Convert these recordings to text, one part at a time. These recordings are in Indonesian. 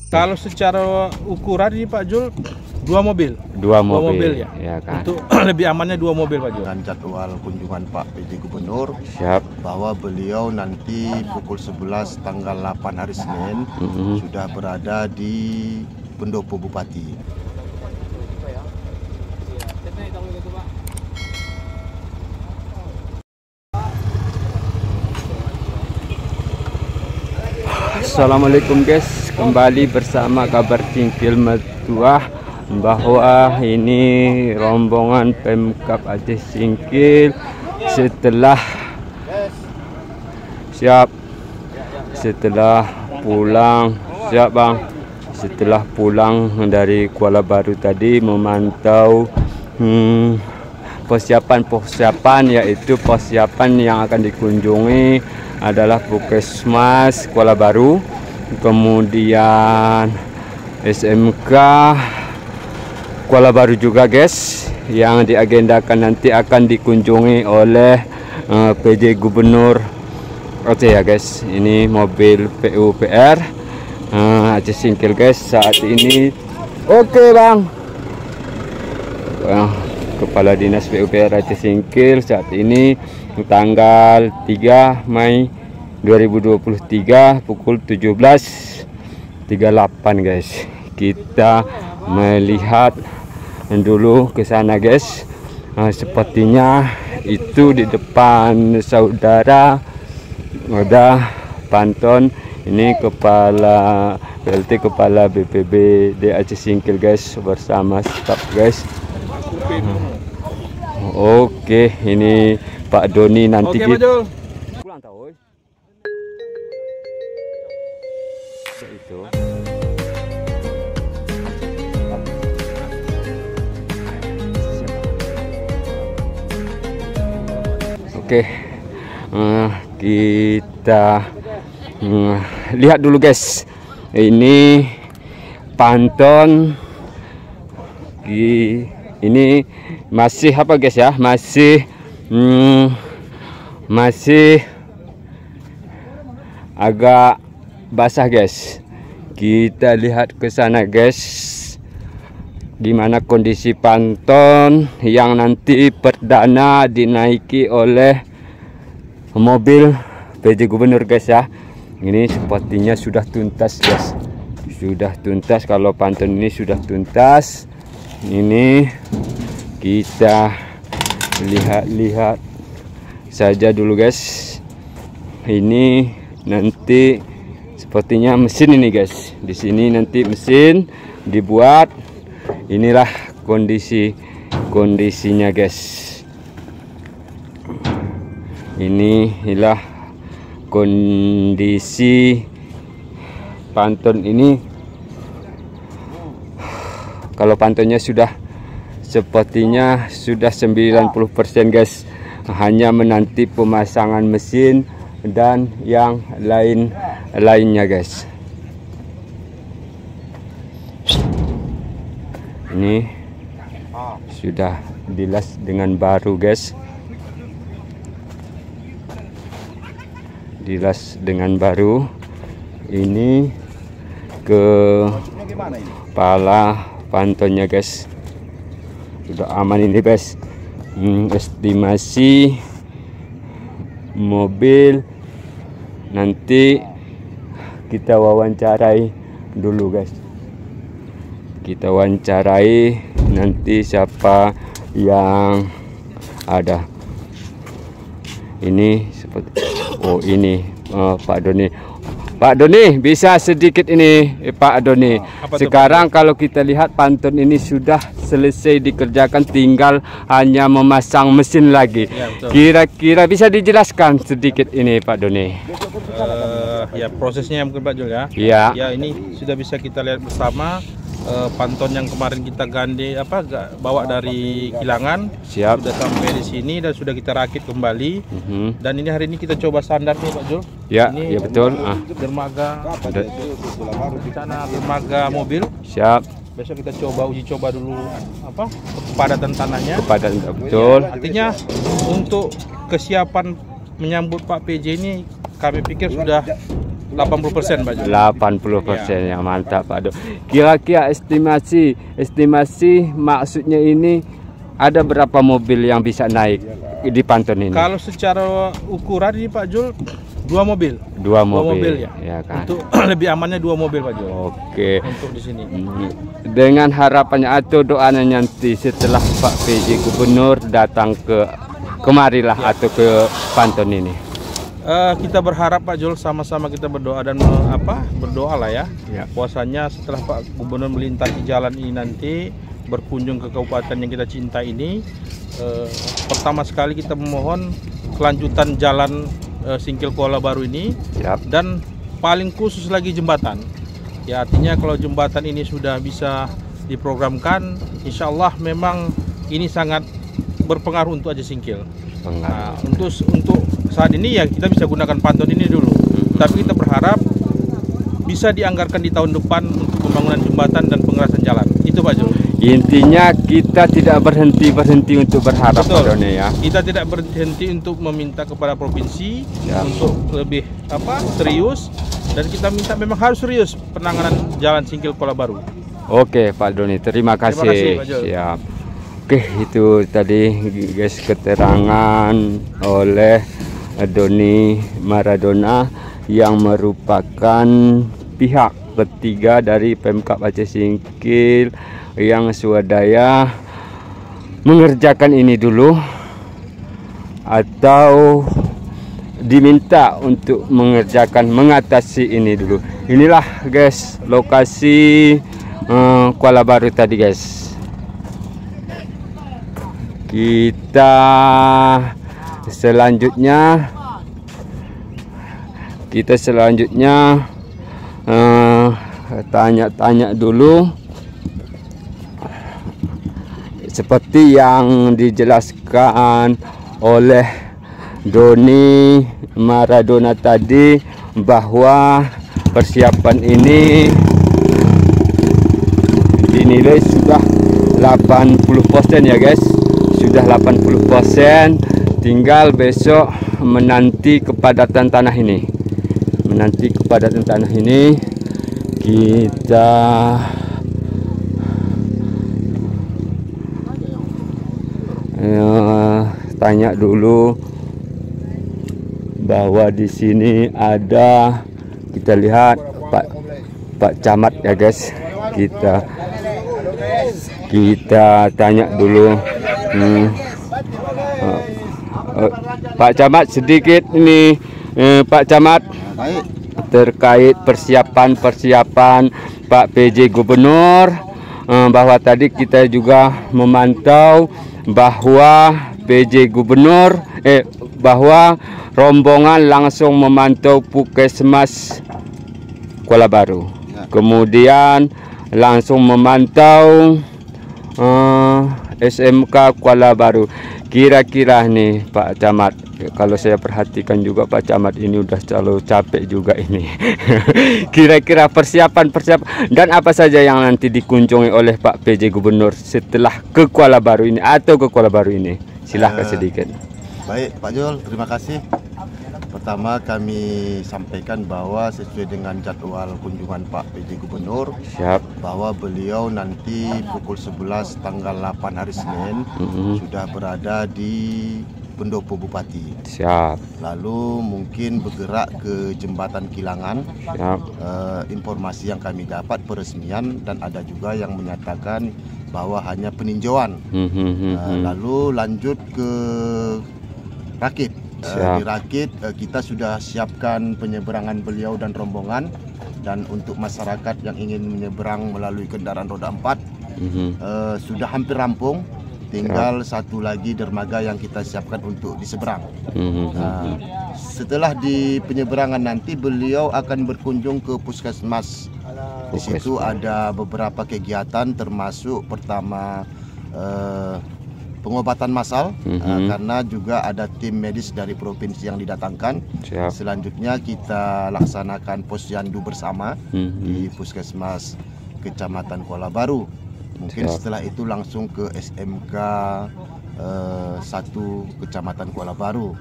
Kalau secara ukuran ini Pak Jul, dua mobil ya, ya kan? Untuk lebih amannya dua mobil Pak Jul. Dan jadwal kunjungan Pak PJ Gubernur, Siap. bahwa beliau nanti pukul 11 tanggal 8 hari Senin sudah berada di pendopo Bupati. Assalamualaikum guys, kembali bersama kabar Cingkil Metuah, bahwa ini rombongan Pemkab Aceh Singkil setelah pulang dari Kuala Baru tadi, memantau persiapan yaitu persiapan yang akan dikunjungi adalah Puskesmas Kuala Baru, kemudian SMK Kuala Baru juga guys, yang diagendakan nanti akan dikunjungi oleh PJ Gubernur Aceh ya guys. Ini mobil PUPR Aceh Singkil guys saat ini. Oke bang, Kepala Dinas PUPR Aceh Singkil saat ini tanggal 3 Mei 2023 pukul 17.38 guys. Kita melihat dulu ke sana guys. Sepertinya itu di depan saudara ada pantun. Ini kepala PLT, kepala BPBD Aceh Singkil guys bersama staf guys. Oke, ini Pak Doni nanti kita pulang tahu. Itu. Oke, kita lihat dulu guys. Ini pantun. Ini masih apa guys ya? Masih agak basah guys. Kita lihat ke sana guys, gimana kondisi pantun yang nanti perdana dinaiki oleh mobil PJ Gubernur guys ya. Ini sepertinya sudah tuntas guys, sudah tuntas. Kalau pantun ini sudah tuntas, ini kita lihat saja dulu guys. Ini nanti sepertinya mesin ini guys. Di sini nanti mesin dibuat. Inilah kondisinya guys. Inilah kondisi pantun ini. Kalau pantunnya sudah sepertinya sudah 90% guys. Hanya menanti pemasangan mesin dan yang lainnya guys. Ini sudah dilas dengan baru guys. Dilas dengan baru. Ini kepala pantunnya guys. Sudah aman ini guys. Estimasi mobil nanti kita wawancarai dulu guys. Kita wawancarai nanti siapa yang ada. Ini seperti ini Pak Doni. Pak Doni, bisa sedikit ini Pak Doni. Sekarang kalau kita lihat pantun ini sudah selesai dikerjakan, tinggal hanya memasang mesin lagi. Kira-kira bisa dijelaskan sedikit ini Pak Doni? Ya prosesnya mungkin Pak Jul ya. Iya. Ya ini sudah bisa kita lihat bersama. Pantun yang kemarin kita bawa dari Kilangan. Siap. Sudah sampai di sini dan sudah kita rakit kembali. Dan ini hari ini kita coba standar nih Pak Jul. Ya, ini ya betul. Dermaga di sana, dermaga mobil. Siap. Besok kita uji coba dulu kepadatan tanahnya. Kepadatan betul. Artinya untuk kesiapan menyambut Pak PJ ini kami pikir sudah 80% Pak Jul. 80% ya, mantap Pak Do. Kira-kira estimasi maksudnya ini ada berapa mobil yang bisa naik di Panton ini? Kalau secara ukuran ini Pak Jul, 2 mobil. 2 mobil ya. kan. Untuk lebih amannya 2 mobil Pak Jul. Oke. Untuk di sini. Dengan harapannya atau doanya nanti setelah Pak PJ Gubernur datang kemarilah atau ke Panton ini. Kita berharap Pak Jul, sama-sama kita berdoa dan berdoa lah ya. Puasanya setelah Pak Gubernur melintasi jalan ini nanti berkunjung ke kabupaten yang kita cinta ini, pertama sekali kita memohon kelanjutan jalan Singkil Kuala Baru ini. Dan paling khusus lagi jembatan. Ya, artinya kalau jembatan ini sudah bisa diprogramkan, insya Allah memang ini sangat berpengaruh untuk Aceh Singkil. Nah, untuk saat ini ya kita bisa gunakan Panton ini dulu. Tapi kita berharap bisa dianggarkan di tahun depan untuk pembangunan jembatan dan pengerasan jalan. Itu Pak Jul. Intinya kita tidak berhenti untuk berharap. Betul. Pak Doni ya. Kita tidak berhenti untuk meminta kepada provinsi untuk lebih serius, dan kita minta memang harus serius penanganan jalan Singkil Kuala Baru. Oke Pak Doni, terima kasih. Terima kasih Pak Jul. Siap. Oke, itu tadi guys keterangan oleh Doni Maradona yang merupakan pihak ketiga dari Pemkab Aceh Singkil yang swadaya mengerjakan ini dulu atau diminta untuk mengatasi ini dulu. Inilah guys lokasi Kuala Baru tadi guys. Kita selanjutnya tanya-tanya dulu seperti yang dijelaskan oleh Doni Maradona tadi, bahwa persiapan ini dinilai sudah 80% ya guys, sudah 80%. Tinggal besok menanti kepadatan tanah ini. Kita tanya dulu bahwa di sini ada, kita lihat Pak Camat ya guys. Kita tanya dulu. Pak Camat sedikit ini, Pak Camat, terkait persiapan Pak PJ Gubernur, bahwa tadi kita juga memantau bahwa PJ Gubernur bahwa rombongan langsung memantau Puskesmas Kuala Baru, kemudian langsung memantau SMK Kuala Baru. Kira-kira nih Pak Camat, kalau saya perhatikan juga Pak Camat ini udah terlalu capek juga ini. Kira-kira persiapan dan apa saja yang nanti dikunjungi oleh Pak PJ Gubernur setelah ke Kuala Baru ini atau ke Kuala Baru ini? Silahkan sedikit. Baik Pak Jul, terima kasih. Pertama kami sampaikan bahwa sesuai dengan jadwal kunjungan Pak PJ Gubernur, bahwa beliau nanti pukul 11 tanggal 8 hari Senin sudah berada di pendopo Bupati. Lalu mungkin bergerak ke Jembatan Kilangan. Informasi yang kami dapat peresmian, dan ada juga yang menyatakan bahwa hanya peninjauan. Lalu lanjut ke Rakit. Di Rakit kita sudah siapkan penyeberangan beliau dan rombongan, dan untuk masyarakat yang ingin menyeberang melalui kendaraan roda 4 sudah hampir rampung. Tinggal satu lagi dermaga yang kita siapkan untuk diseberang. Setelah di penyeberangan nanti beliau akan berkunjung ke Puskesmas. Di situ ada beberapa kegiatan, termasuk pertama pengobatan massal, karena juga ada tim medis dari provinsi yang didatangkan. Selanjutnya kita laksanakan posyandu bersama di Puskesmas Kecamatan Kuala Baru. Mungkin setelah itu langsung ke SMK satu kecamatan Kuala Baru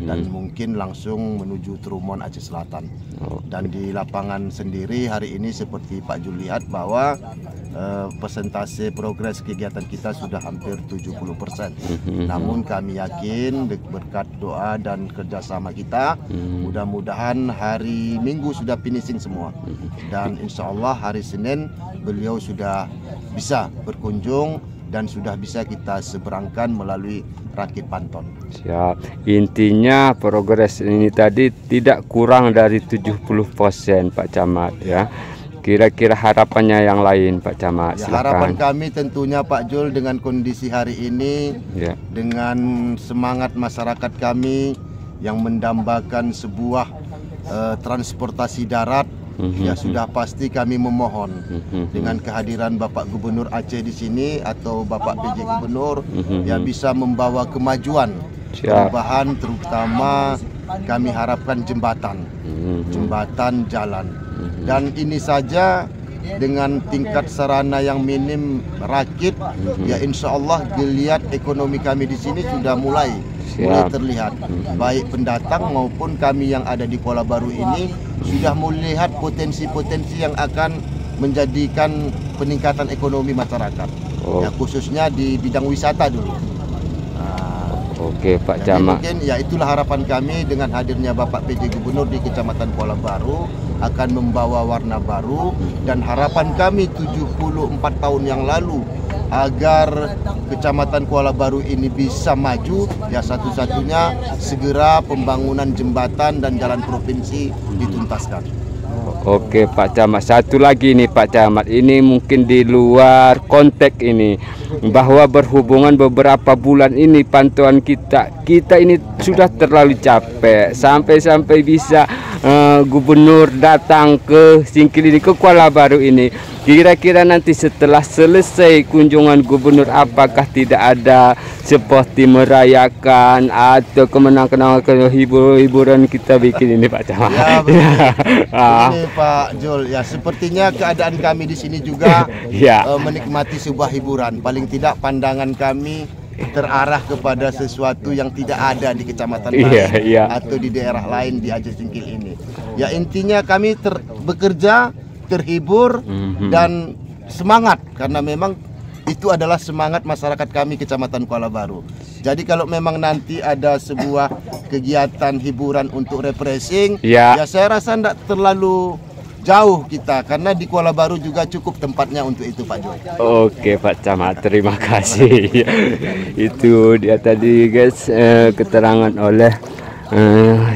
dan mungkin langsung menuju Trumon Aceh Selatan. Dan di lapangan sendiri hari ini seperti Pak Jul lihat bahwa persentase progres kegiatan kita sudah hampir 70%. Namun kami yakin berkat doa dan kerjasama kita, mudah-mudahan hari Minggu sudah finishing semua. Dan insya Allah hari Senin beliau sudah bisa berkunjung dan sudah bisa kita seberangkan melalui rakit Panton. Siap. Intinya progres ini tadi tidak kurang dari 70% Pak Camat ya. Kira-kira harapannya yang lain Pak Camat, ya, harapan kami tentunya Pak Jul dengan kondisi hari ini ya, dengan semangat masyarakat kami yang mendambakan sebuah transportasi darat, ya sudah pasti kami memohon dengan kehadiran Bapak Gubernur Aceh di sini atau Bapak PJ Gubernur yang bisa membawa kemajuan, perubahan, terutama kami harapkan jembatan jalan. Dan ini saja dengan tingkat sarana yang minim rakit, ya insya Allah geliat ekonomi kami di sini sudah mulai terlihat. Baik pendatang maupun kami yang ada di Kuala Baru ini sudah melihat potensi-potensi yang akan menjadikan peningkatan ekonomi masyarakat, ya khususnya di bidang wisata dulu. Oke Pak Camat. Mungkin ya itulah harapan kami dengan hadirnya Bapak PJ Gubernur di Kecamatan Kuala Baru akan membawa warna baru, dan harapan kami 74 tahun yang lalu agar Kecamatan Kuala Baru ini bisa maju, ya satu-satunya segera pembangunan jembatan dan jalan provinsi dituntaskan. Oke Pak Camat, satu lagi nih Pak Camat, ini mungkin di luar konteks ini, bahwa berhubungan beberapa bulan ini pantauan kita ini sudah terlalu capek sampai bisa gubernur datang ke Singkil ini, ke Kuala Baru ini. Kira-kira nanti setelah selesai kunjungan gubernur, apakah tidak ada seperti merayakan atau kemenangan hiburan kita bikin ini Pak Camat? Ya betul. Ini Pak Jul, ya sepertinya keadaan kami di sini juga menikmati sebuah hiburan. Paling tidak pandangan kami terarah kepada sesuatu yang tidak ada di kecamatan lain atau di daerah lain di Aceh Singkil ini. Ya intinya kami bekerja, terhibur dan semangat, karena memang itu adalah semangat masyarakat kami Kecamatan Kuala Baru. Jadi kalau memang nanti ada sebuah kegiatan hiburan untuk refreshing, ya saya rasa tidak terlalu jauh kita, karena di Kuala Baru juga cukup tempatnya untuk itu Pak Joy. Oke Pak Camat, terima kasih. Itu dia tadi guys, keterangan oleh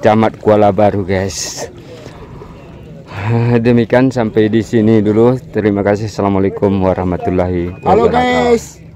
Camat Kuala Baru guys. Demikian sampai di sini dulu. Terima kasih. Assalamualaikum warahmatullahi wabarakatuh. Halo guys.